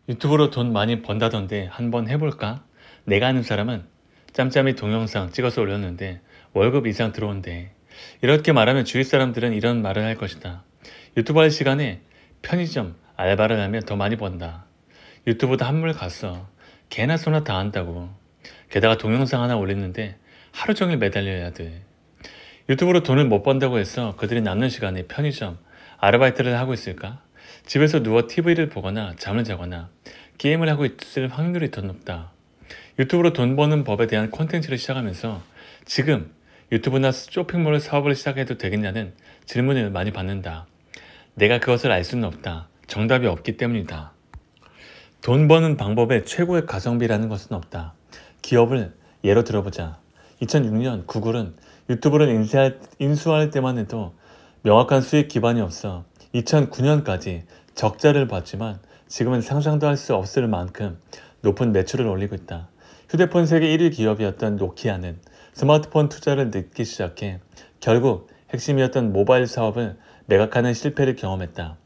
유튜브로 돈 많이 번다던데 한번 해볼까? 내가 아는 사람은 짬짬이 동영상 찍어서 올렸는데 월급 이상 들어온대. 이렇게 말하면 주위 사람들은 이런 말을 할 것이다. 유튜브 할 시간에 편의점 알바를 하면 더 많이 번다. 유튜브도 한물 갔어. 개나 소나 다 한다고. 게다가 동영상 하나 올리는데 하루 종일 매달려야 돼. 유튜브로 돈을 못 번다고 해서 그들이 남는 시간에 편의점 아르바이트를 하고 있을까? 집에서 누워 TV를 보거나 잠을 자거나 게임을 하고 있을 확률이 더 높다. 유튜브로 돈 버는 법에 대한 콘텐츠를 시작하면서 지금 유튜브나 쇼핑몰 사업을 시작해도 되겠냐는 질문을 많이 받는다. 내가 그것을 알 수는 없다. 정답이 없기 때문이다. 돈 버는 방법의 최고의 가성비라는 것은 없다. 기업을 예로 들어보자. 2006년 구글은 유튜브를 인수할 때만 해도 명확한 수익 기반이 없어 2009년까지 적자를 봤지만 지금은 상상도 할 수 없을 만큼 높은 매출을 올리고 있다. 휴대폰 세계 1위 기업이었던 노키아는 스마트폰 투자를 늦기 시작해 결국 핵심이었던 모바일 사업을 매각하는 실패를 경험했다.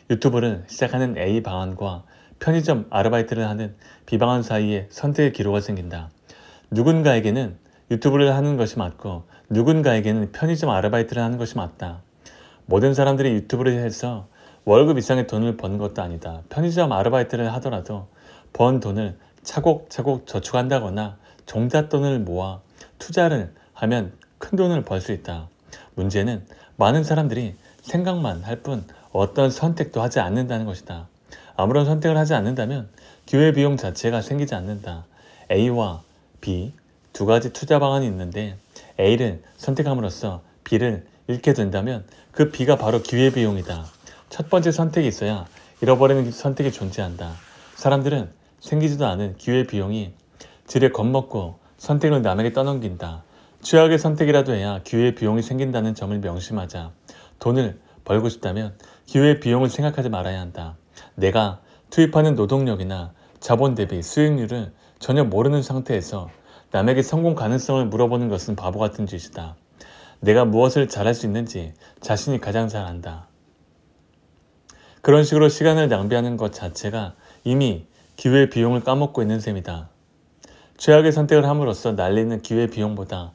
유튜브를 시작하는 A 방안과 편의점 아르바이트를 하는 B 방안 사이에 선택의 기로가 생긴다. 누군가에게는 유튜브를 하는 것이 맞고 누군가에게는 편의점 아르바이트를 하는 것이 맞다. 모든 사람들이 유튜브를 해서 월급 이상의 돈을 버는 것도 아니다. 편의점 아르바이트를 하더라도 번 돈을 차곡차곡 저축한다거나 종잣돈을 모아 투자를 하면 큰 돈을 벌 수 있다. 문제는 많은 사람들이 생각만 할 뿐 어떤 선택도 하지 않는다는 것이다. 아무런 선택을 하지 않는다면 기회비용 자체가 생기지 않는다. A와 B 두 가지 투자 방안이 있는데 A를 선택함으로써 B를 잃게 된다면 그 B가 바로 기회비용이다. 첫 번째 선택이 있어야 잃어버리는 선택이 존재한다. 사람들은 생기지도 않은 기회비용이 지레 겁먹고 선택을 남에게 떠넘긴다. 최악의 선택이라도 해야 기회비용이 생긴다는 점을 명심하자. 돈을 벌고 싶다면 기회비용을 생각하지 말아야 한다. 내가 투입하는 노동력이나 자본 대비 수익률을 전혀 모르는 상태에서 남에게 성공 가능성을 물어보는 것은 바보 같은 짓이다. 내가 무엇을 잘할 수 있는지 자신이 가장 잘 안다. 그런 식으로 시간을 낭비하는 것 자체가 이미 기회비용을 까먹고 있는 셈이다. 최악의 선택을 함으로써 날리는 기회비용보다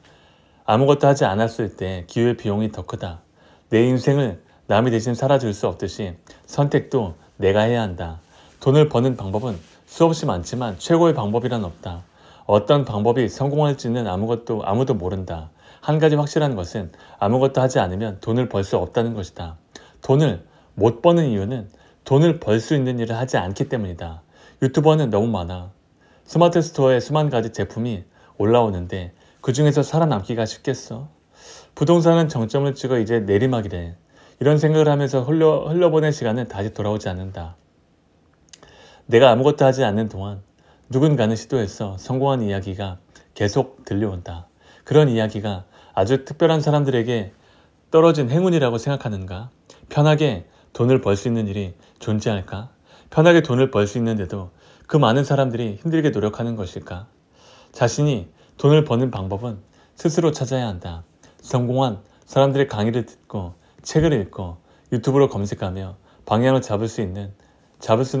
아무것도 하지 않았을 때 기회비용이 더 크다. 내 인생을 남이 대신 살아줄 수 없듯이 선택도 내가 해야 한다. 돈을 버는 방법은 수없이 많지만 최고의 방법이란 없다. 어떤 방법이 성공할지는 아무도 모른다. 한 가지 확실한 것은 아무것도 하지 않으면 돈을 벌 수 없다는 것이다. 돈을 못 버는 이유는 돈을 벌 수 있는 일을 하지 않기 때문이다. 유튜버는 너무 많아. 스마트 스토어에 수만 가지 제품이 올라오는데 그 중에서 살아남기가 쉽겠어? 부동산은 정점을 찍어 이제 내리막이래. 이런 생각을 하면서 흘려보낸 시간은 다시 돌아오지 않는다. 내가 아무것도 하지 않는 동안 누군가는 시도해서 성공한 이야기가 계속 들려온다. 그런 이야기가 아주 특별한 사람들에게 떨어진 행운이라고 생각하는가? 편하게 돈을 벌 수 있는 일이 존재할까? 편하게 돈을 벌 수 있는데도 그 많은 사람들이 힘들게 노력하는 것일까? 자신이 돈을 버는 방법은 스스로 찾아야 한다. 성공한 사람들의 강의를 듣고 책을 읽고 유튜브로 검색하며 방향을 잡을 수는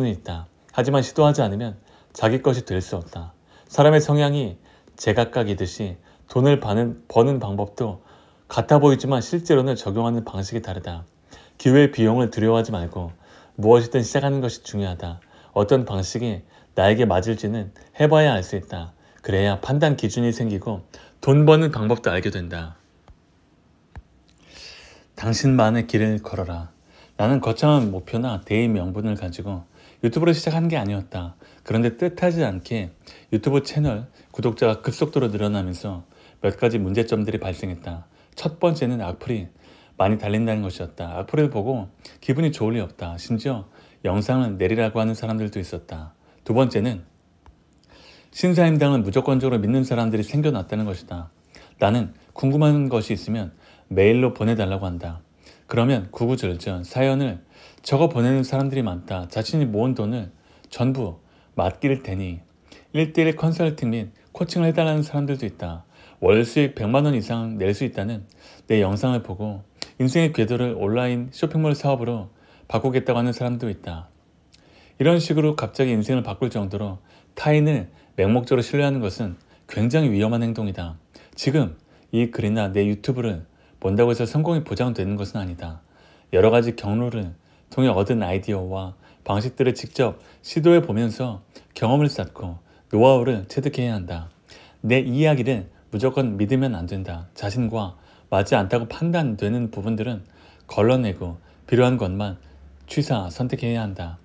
있다. 하지만 시도하지 않으면 자기 것이 될 수 없다. 사람의 성향이 제각각이듯이 돈을 버는 방법도 같아 보이지만 실제로는 적용하는 방식이 다르다. 기회 비용을 두려워하지 말고 무엇이든 시작하는 것이 중요하다. 어떤 방식이 나에게 맞을지는 해봐야 알 수 있다. 그래야 판단 기준이 생기고 돈 버는 방법도 알게 된다. 당신만의 길을 걸어라. 나는 거창한 목표나 대의 명분을 가지고 유튜브를 시작한 게 아니었다. 그런데 뜻하지 않게 유튜브 채널 구독자가 급속도로 늘어나면서 몇 가지 문제점들이 발생했다. 첫 번째는 악플이 많이 달린다는 것이었다. 악플을 보고 기분이 좋을 리 없다. 심지어 영상을 내리라고 하는 사람들도 있었다. 두 번째는 신사임당을 무조건적으로 믿는 사람들이 생겨났다는 것이다. 나는 궁금한 것이 있으면 메일로 보내달라고 한다. 그러면 구구절절 사연을 적어 보내는 사람들이 많다. 자신이 모은 돈을 전부 맡길 테니 1:1 컨설팅 및 코칭을 해달라는 사람들도 있다. 월 수익 100만 원 이상 낼 수 있다는 내 영상을 보고 인생의 궤도를 온라인 쇼핑몰 사업으로 바꾸겠다고 하는 사람도 있다. 이런 식으로 갑자기 인생을 바꿀 정도로 타인을 맹목적으로 신뢰하는 것은 굉장히 위험한 행동이다. 지금 이 글이나 내 유튜브를 본다고 해서 성공이 보장되는 것은 아니다. 여러 가지 경로를 통해 얻은 아이디어와 방식들을 직접 시도해 보면서 경험을 쌓고 노하우를 체득해야 한다. 내 이야기를 무조건 믿으면 안 된다. 자신과 맞지 않다고 판단되는 부분들은 걸러내고 필요한 것만 취사 선택해야 한다.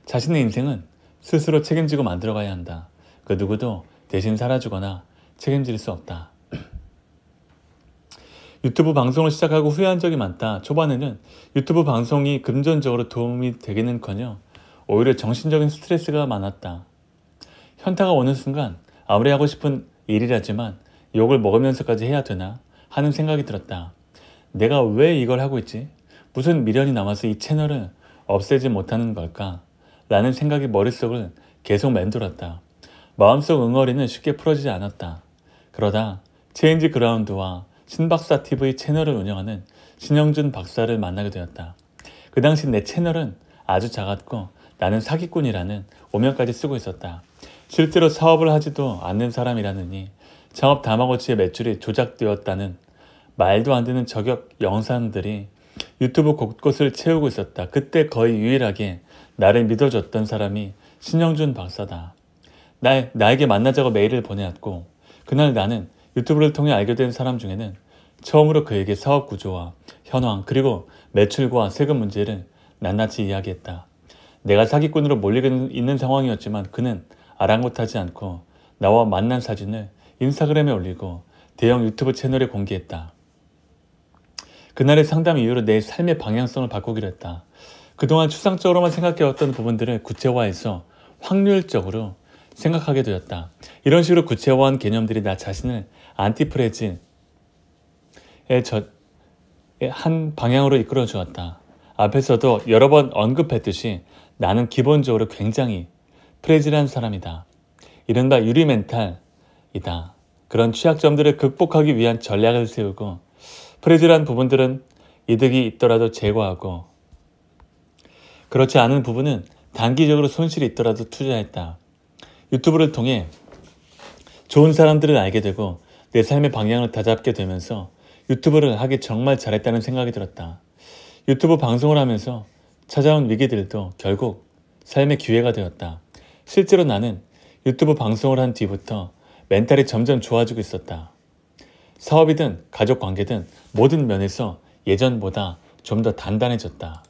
자신의 인생은 스스로 책임지고 만들어가야 한다. 그 누구도 대신 살아주거나 책임질 수 없다. 유튜브 방송을 시작하고 후회한 적이 많다. 초반에는 유튜브 방송이 금전적으로 도움이 되기는커녕 오히려 정신적인 스트레스가 많았다. 현타가 오는 순간 아무리 하고 싶은 일이라지만 욕을 먹으면서까지 해야 되나 하는 생각이 들었다. 내가 왜 이걸 하고 있지? 무슨 미련이 남아서 이 채널을 없애지 못하는 걸까? 라는 생각이 머릿속을 계속 맴돌았다. 마음속 응어리는 쉽게 풀어지지 않았다. 그러다 체인지 그라운드와 신박사TV 채널을 운영하는 신영준 박사를 만나게 되었다. 그 당시 내 채널은 아주 작았고 나는 사기꾼이라는 오명까지 쓰고 있었다. 실제로 사업을 하지도 않는 사람이라느니 창업 다마고치의 매출이 조작되었다는 말도 안 되는 저격 영상들이 유튜브 곳곳을 채우고 있었다. 그때 거의 유일하게 나를 믿어줬던 사람이 신영준 박사다. 나에게 만나자고 메일을 보내왔고 그날 나는 유튜브를 통해 알게 된 사람 중에는 처음으로 그에게 사업 구조와 현황 그리고 매출과 세금 문제를 낱낱이 이야기했다. 내가 사기꾼으로 몰리고 있는 상황이었지만 그는 아랑곳하지 않고 나와 만난 사진을 인스타그램에 올리고 대형 유튜브 채널에 공개했다. 그날의 상담 이후로 내 삶의 방향성을 바꾸기로 했다. 그동안 추상적으로만 생각해왔던 부분들을 구체화해서 확률적으로 생각하게 되었다. 이런 식으로 구체화한 개념들이 나 자신을 안티프레질의 한 방향으로 이끌어 주었다. 앞에서도 여러 번 언급했듯이 나는 기본적으로 굉장히 프레질한 사람이다. 이른바 유리 멘탈이다. 그런 취약점들을 극복하기 위한 전략을 세우고 프레질한 부분들은 이득이 있더라도 제거하고 그렇지 않은 부분은 단기적으로 손실이 있더라도 투자했다. 유튜브를 통해 좋은 사람들을 알게 되고 내 삶의 방향을 다잡게 되면서 유튜브를 하기 정말 잘했다는 생각이 들었다. 유튜브 방송을 하면서 찾아온 위기들도 결국 삶의 기회가 되었다. 실제로 나는 유튜브 방송을 한 뒤부터 멘탈이 점점 좋아지고 있었다. 사업이든 가족 관계든 모든 면에서 예전보다 좀 더 단단해졌다.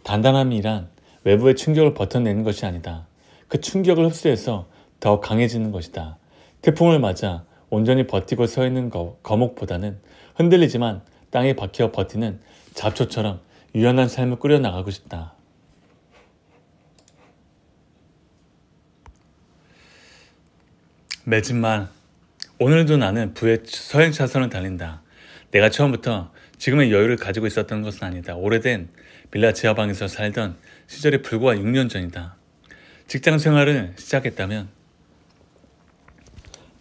단단함이란 외부의 충격을 버텨내는 것이 아니다. 그 충격을 흡수해서 더 강해지는 것이다. 태풍을 맞아 온전히 버티고 서 있는 거목보다는 흔들리지만 땅에 박혀 버티는 잡초처럼 유연한 삶을 꾸려나가고 싶다. 맺은 말. 오늘도 나는 부의 서행 차선을 달린다. 내가 처음부터 지금의 여유를 가지고 있었던 것은 아니다. 오래된 빌라 지하방에서 살던 시절이 불과 6년 전이다. 직장 생활을 시작했다면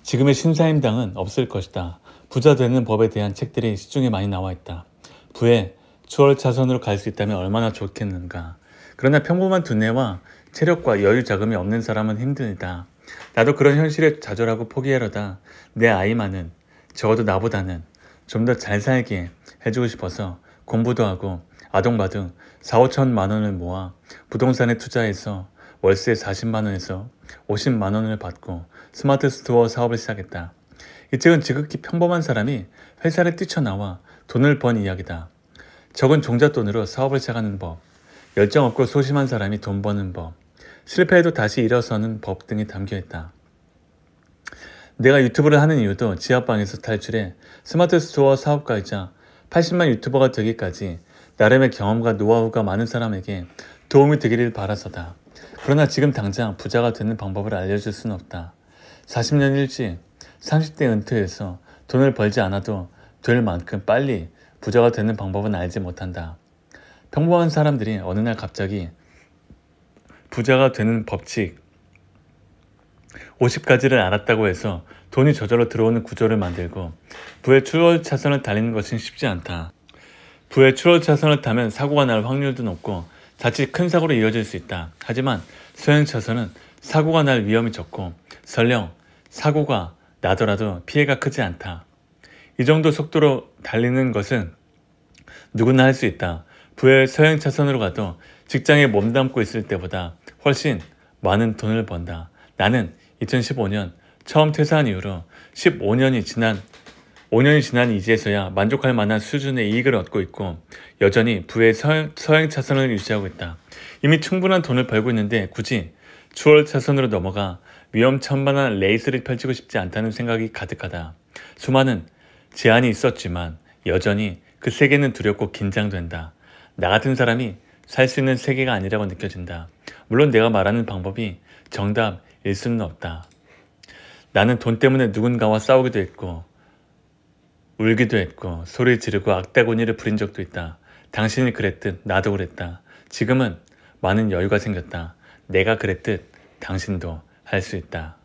지금의 신사임당은 없을 것이다. 부자 되는 법에 대한 책들이 시중에 많이 나와 있다. 부의 추월 차선으로 갈 수 있다면 얼마나 좋겠는가. 그러나 평범한 두뇌와 체력과 여유 자금이 없는 사람은 힘들다. 나도 그런 현실에 좌절하고 포기하려다 내 아이만은 적어도 나보다는 좀 더 잘 살게 해주고 싶어서 공부도 하고 아동바등 4, 5천만 원을 모아 부동산에 투자해서 월세 40만 원에서 50만 원을 받고 스마트 스토어 사업을 시작했다. 이 책은 지극히 평범한 사람이 회사를 뛰쳐나와 돈을 번 이야기다. 적은 종잣돈으로 사업을 시작하는 법, 열정 없고 소심한 사람이 돈 버는 법, 실패해도 다시 일어서는 법 등이 담겨있다. 내가 유튜브를 하는 이유도 지하방에서 탈출해 스마트 스토어 사업가이자 80만 유튜버가 되기까지 나름의 경험과 노하우가 많은 사람에게 도움이 되기를 바라서다. 그러나 지금 당장 부자가 되는 방법을 알려줄 수는 없다. 40년 일찍 30대 은퇴해서 돈을 벌지 않아도 될 만큼 빨리 부자가 되는 방법은 알지 못한다. 평범한 사람들이 어느 날 갑자기 부자가 되는 법칙 50가지를 알았다고 해서 돈이 저절로 들어오는 구조를 만들고 부의 추월 차선을 달리는 것은 쉽지 않다. 부의 추월 차선을 타면 사고가 날 확률도 높고 자칫 큰 사고로 이어질 수 있다. 하지만 서행차선은 사고가 날 위험이 적고 설령 사고가 나더라도 피해가 크지 않다. 이 정도 속도로 달리는 것은 누구나 할 수 있다. 부의 서행차선으로 가도 직장에 몸담고 있을 때보다 훨씬 많은 돈을 번다. 나는 2015년 처음 퇴사한 이후로 5년이 지난 이제서야 만족할 만한 수준의 이익을 얻고 있고 여전히 부의 서행차선을 유지하고 있다. 이미 충분한 돈을 벌고 있는데 굳이 추월차선으로 넘어가 위험천만한 레이스를 펼치고 싶지 않다는 생각이 가득하다. 수많은 제한이 있었지만 여전히 그 세계는 두렵고 긴장된다. 나 같은 사람이 살 수 있는 세계가 아니라고 느껴진다. 물론 내가 말하는 방법이 정답일 수는 없다. 나는 돈 때문에 누군가와 싸우기도 했고 울기도 했고 소리 지르고 악다구니를 부린 적도 있다. 당신이 그랬듯 나도 그랬다. 지금은 많은 여유가 생겼다. 내가 그랬듯 당신도 할 수 있다.